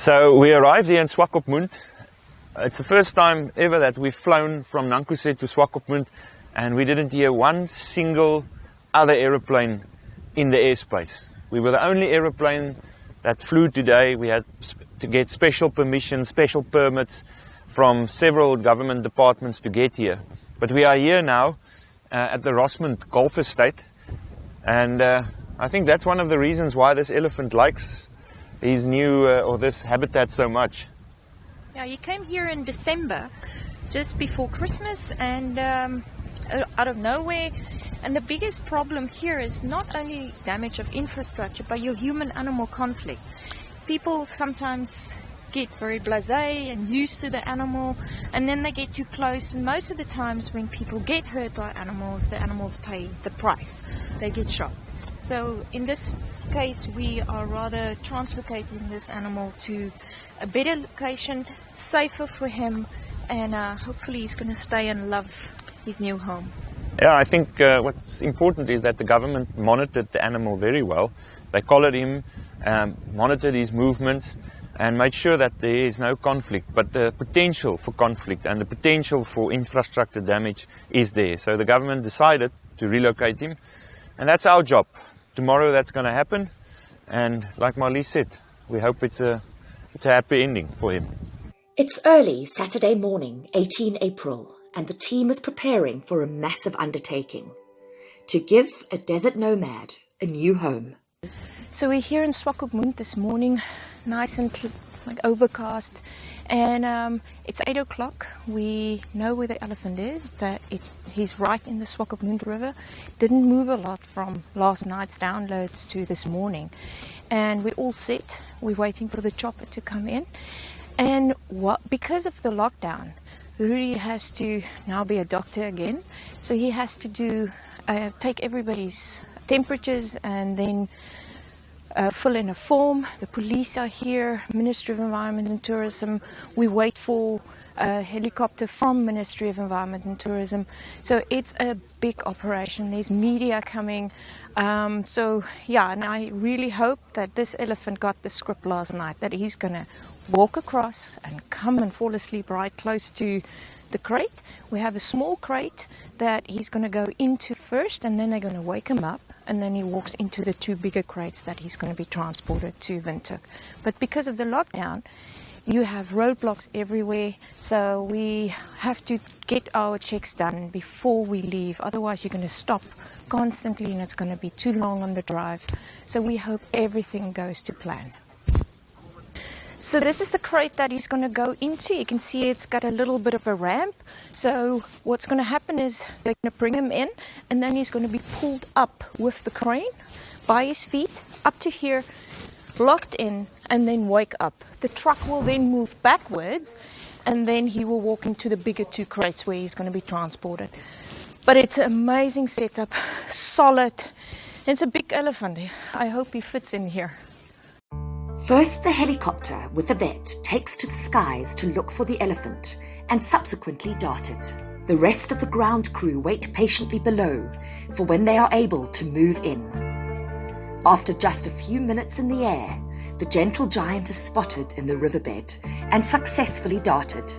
So we arrived here in Swakopmund. It's the first time ever that we've flown from Naankuse to Swakopmund, and we didn't hear one single other aeroplane in the airspace. We were the only aeroplane that flew today. We had to get special permissions, special permits from several government departments to get here. But we are here now at the Rossmond Golf Estate, and I think that's one of the reasons why this elephant likes his new or this habitat so much. Yeah, he came here in December, just before Christmas, and out of nowhere. And the biggest problem here is not only damage of infrastructure, but your human-animal conflict. People sometimes get very blasé and used to the animal, and then they get too close, and most of the times when people get hurt by animals, the animals pay the price. They get shot. So in this case, we are rather translocating this animal to a better location, safer for him, and hopefully he's going to stay and love his new home. Yeah, I think what's important is that the government monitored the animal very well. They collared him, monitored his movements, and made sure that there is no conflict. But the potential for conflict and the potential for infrastructure damage is there. So the government decided to relocate him, and that's our job. Tomorrow that's going to happen, and like Marlies said, we hope it's a happy ending for him. It's early Saturday morning, 18 April, and the team is preparing for a massive undertaking to give a desert nomad a new home. So we're here in Swakopmund this morning, nice and overcast, and it's 8 o'clock. We know where the elephant is, that he's right in the Swakopmund River. Didn't move a lot from last night's downloads to this morning, and we're all set. We're waiting for the chopper to come in, and because of the lockdown, Rudy has to now be a doctor again, so he has to take everybody's temperatures and then fill in a form. The police are here, Ministry of Environment and Tourism. We wait for a helicopter from Ministry of Environment and Tourism. So it's a big operation. There's media coming. So yeah, and I really hope that this elephant got the script last night, that he's going to walk across and come and fall asleep right close to the crate. We have a small crate that he's going to go into first, and then they're going to wake him up, and then he walks into the two bigger crates that he's going to be transported to Windhoek. But because of the lockdown, you have roadblocks everywhere, so we have to get our checks done before we leave. Otherwise you're going to stop constantly and it's going to be too long on the drive. So we hope everything goes to plan. So this is the crate that he's going to go into. You can see it's got a little bit of a ramp. So what's going to happen is they're going to bring him in, and then he's going to be pulled up with the crane by his feet up to here, locked in, and then wake up. The truck will then move backwards, and then he will walk into the bigger two crates where he's going to be transported. But it's an amazing setup, solid. It's a big elephant. I hope he fits in here. First, the helicopter with the vet takes to the skies to look for the elephant and subsequently dart it. The rest of the ground crew wait patiently below for when they are able to move in. After just a few minutes in the air, the gentle giant is spotted in the riverbed and successfully darted.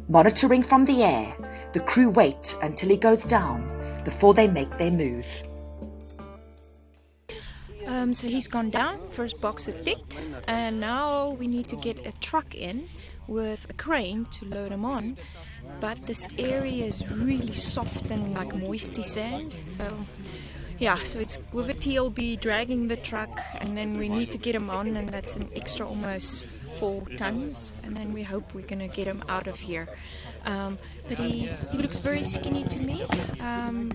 Monitoring from the air, the crew wait until he goes down before they make their move. So he's gone down, first box is ticked, and now we need to get a truck in with a crane to load him on. But this area is really soft and like moisty sand, so yeah, so it's with a TLB dragging the truck, and then we need to get him on, and that's an extra almost 4 tons, and then we hope we're going to get him out of here. But he looks very skinny to me,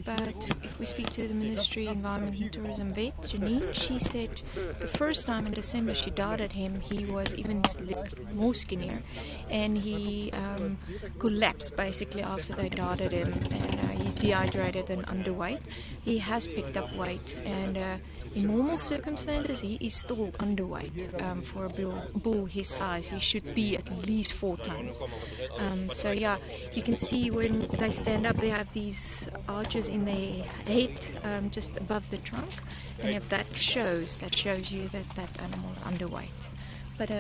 but if we speak to the Ministry of Environment and Tourism vet, Janine, she said the first time in December she darted him, he was even more skinnier, and he collapsed basically after they darted him, and he's dehydrated and underweight. He has picked up weight, and in normal circumstances he is still underweight for a bull his size. He should be at least 4 tons. So yeah, you can see when they stand up, they have these arches in their head just above the trunk, and if that shows you that animal is underweight. but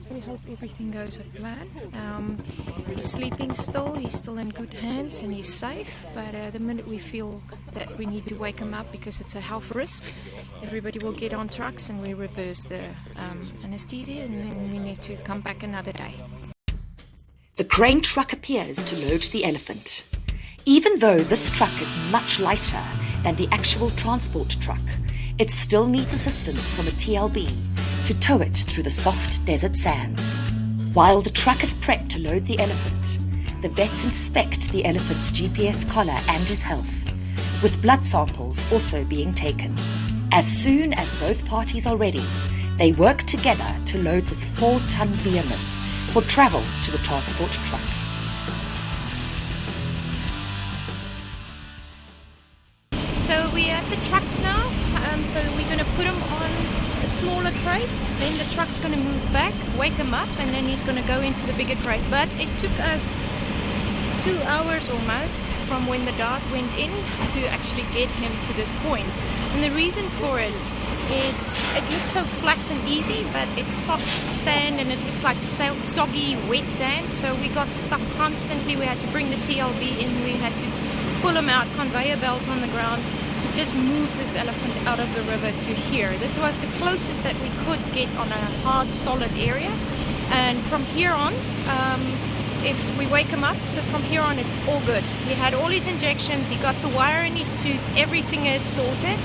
we hope everything goes as planned. He's sleeping still, he's still in good hands and he's safe, but the minute we feel that we need to wake him up because it's a health risk, everybody will get on trucks and we reverse the anesthesia, and then we need to come back another day. The crane truck appears to load the elephant. Even though this truck is much lighter than the actual transport truck, it still needs assistance from a TLB to tow it through the soft desert sands. While the truck is prepped to load the elephant, the vets inspect the elephant's GPS collar and his health, with blood samples also being taken. As soon as both parties are ready, they work together to load this 4-ton behemoth for travel to the transport truck. So we're at the trucks now, so we're going to put him on a smaller crate, then the truck's going to move back, wake him up, and then he's going to go into the bigger crate. But it took us 2 hours almost from when the dart went in to actually get him to this point. And the reason for it looks so flat and easy, but it's soft sand and it looks like soggy, wet sand. So we got stuck constantly. We had to bring the TLB in. We had to pull him out, conveyor belts on the ground to just move this elephant out of the river to here. This was the closest that we could get on a hard, solid area. And from here on, if we wake him up, so from here on it's all good. He had all his injections, he got the wire in his tooth, everything is sorted.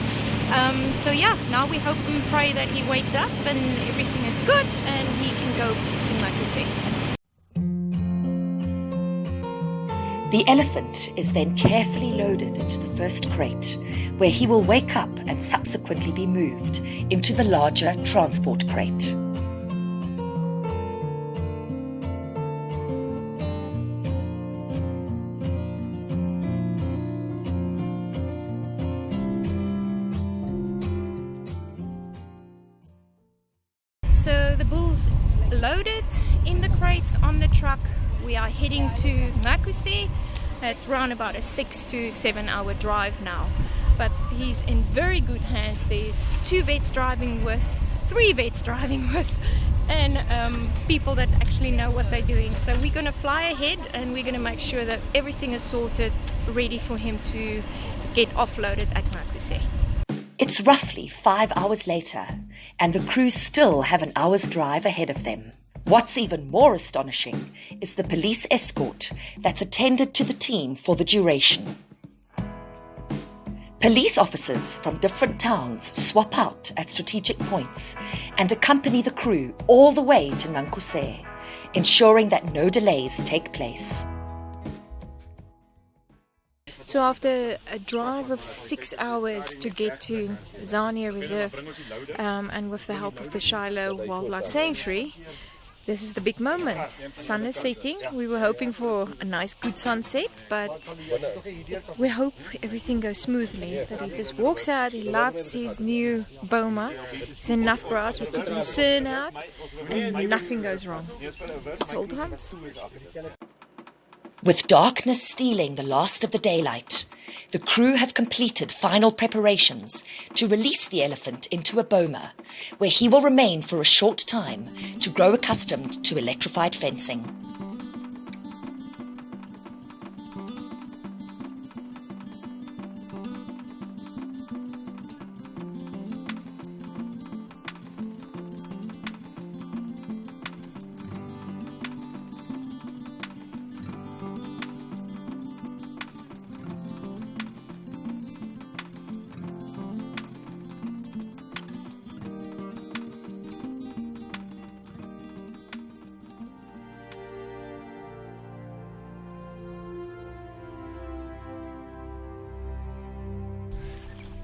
So yeah, now we hope and pray that he wakes up and everything is good and he can go to Naankuse. The elephant is then carefully loaded into the first crate, where he will wake up and subsequently be moved into the larger transport crate. So the bull's loaded in the crates on the truck. We are heading to Naankuse. It's around about a 6 to 7 hour drive now. But he's in very good hands. There's 2 vets driving with, 3 vets driving with, and people that actually know what they're doing. So we're going to fly ahead and we're going to make sure that everything is sorted, ready for him to get offloaded at Naankuse. It's roughly 5 hours later, and the crew still have an hour's drive ahead of them. What's even more astonishing is the police escort that's attended to the team for the duration. Police officers from different towns swap out at strategic points and accompany the crew all the way to Naankuse, ensuring that no delays take place. So after a drive of 6 hours to get to Zania Reserve, and with the help of the Shiloh Wildlife Sanctuary, this is the big moment. Sun is setting. We were hoping for a nice good sunset, but we hope everything goes smoothly, that he just walks out, he loves his new boma, there's enough grass, we put lucerne out, and nothing goes wrong. It's all times. With darkness stealing the last of the daylight, the crew have completed final preparations to release the elephant into a boma, where he will remain for a short time to grow accustomed to electrified fencing.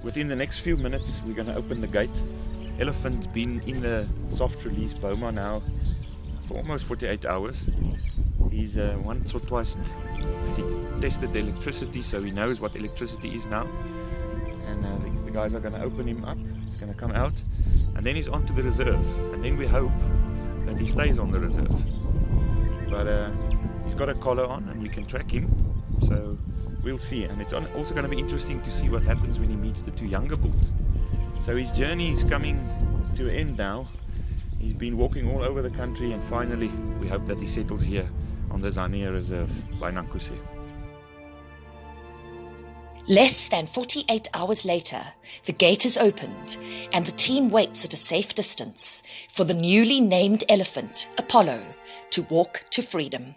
Within the next few minutes, we're going to open the gate. Elephant's been in the soft release boma now for almost 48 hours. He's once or twice he tested the electricity, so he knows what electricity is now. And the guys are going to open him up. He's going to come out, and then he's onto the reserve. And then we hope that he stays on the reserve. But he's got a collar on, and we can track him. So we'll see, and it's also going to be interesting to see what happens when he meets the 2 younger bulls. So his journey is coming to an end now, He's been walking all over the country, and finally we hope that he settles here on the Zania Reserve by Naankuse. Less than 48 hours later, the gate is opened and the team waits at a safe distance for the newly named elephant, Apollo, to walk to freedom.